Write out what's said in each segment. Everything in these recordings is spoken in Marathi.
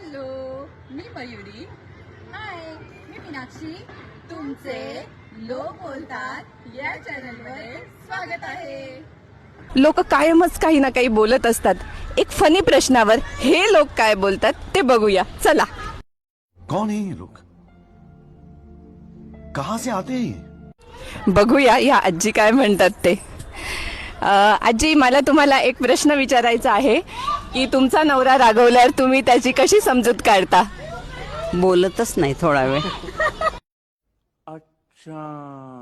हॅलो, मी मयुरी. हाय, मी मीनाक्षी. तुमचे लोक बोलतात या चॅनलवर स्वागत आहे. लोक कायमच काही ना काही बोलत असतात. एक फनी प्रश्नावर हे लोक काय बोलतात ते बघूया. चला. कौन है ये लोग? कहां से आते हैं? बघूया या आजी काय म्हणतात ते. आजी, मला तुम्हाला एक प्रश्न विचारायचा आहे की तुमचा नवरा रागवल्यावर तुम्ही त्याची कशी समजूत काढता? बोलतच नाही थोडा वेळ.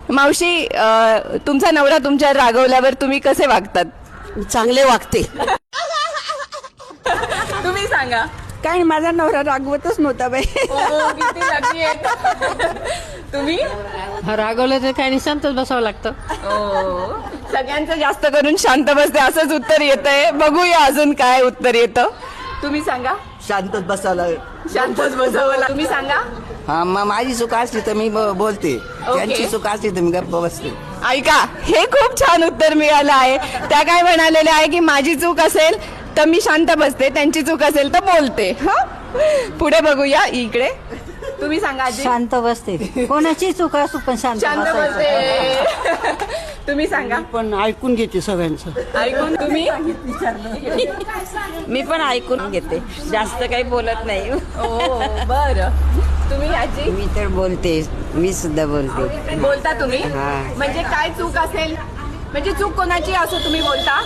मावशी, तुमचा नवरा तुमच्या रागवल्यावर तुम्ही कसे वागतात? चांगले वागते. तुम्ही सांगा. काय माझा नवरा रागवतच नव्हता बाई. किती लकी आहे. तुम्ही रागवलं तर काही नाही, शांतच बसावं लागतं. सगळ्यांचं जास्त करून शांत बसते असंच उत्तर येतंय. बघूया अजून काय उत्तर येतं. तुम्ही सांगा. शांतच बसावला. शांतच बसावं. तुम्ही सांगा. हा, मग माझी चूक असली तर मी बोलते, त्यांची चूक असली तर मी गप्प बसते. ऐका, हे खूप छान उत्तर मिळालं आहे. त्या काय म्हणालेल्या आहे की माझी चूक असेल तर मी शांत बसते, त्यांची चूक असेल तर बोलते. पुढे बघूया. इकडे तुम्ही सांगा. आजी. शांत बसते, कोणाची चूक असू पण शांत शांत बसते. तुम्ही सांगा. पण ऐकून घेते सगळ्यांचं. ऐकून. तुम्ही. मी पण ऐकून घेते, जास्त काही बोलत नाही. बर. तुम्ही आजी. मी तर बोलते, मी सुद्धा बोलते. बोलता तुम्ही? हा. म्हणजे काय चूक असेल, म्हणजे चूक कोणाची असो तुम्ही बोलता?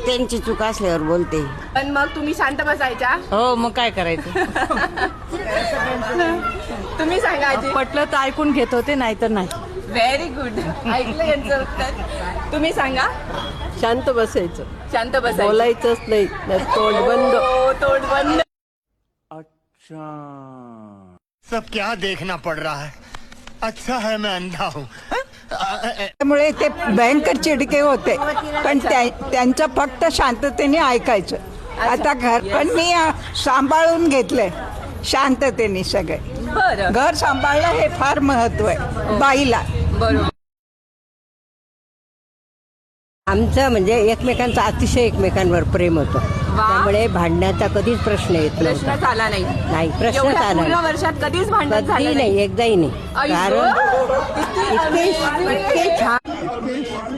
त्यांची चूक असल्यावर बोलते. पण मग तुम्ही शांत बसायच्या? हो, मग काय करायचं. तुम्ही सांगा आजी. पटलं तर ऐकून घेत होते, नाही तर नाही. Very good. ऐकलं यांचं उत्तर. तुम्ही सांगा. शांत बसायचं, शांत बसायचं. बोलायचंच नाही, तोंड बंद. तोंड बंद. सब क्या देखना पड़ रहा है. अच्छा है मैं अंधा हूँ. त्यामुळे ते भयंकर चिडके होते, पण त्यांचं फक्त शांततेने ऐकायचं. आता घर पण मी सांभाळून घेतलंय शांततेने. सगळे बरं. घर सांभाळणं हे फार महत्व आहे बाईला. बरोबर. आमचं म्हणजे एकमेकांचं अतिशय एकमेकांवर प्रेम होतं, त्यामुळे भांडण्याचा कधीच प्रश्न येत प्रश्नच नव्हता. आला नाही. नाही, प्रश्नच एवढ्या आला पूर्ण नाही. वर्षात कधीच भांडण कधी झालं नाही, एकदाही नाही. आई कारण गं. इतके छान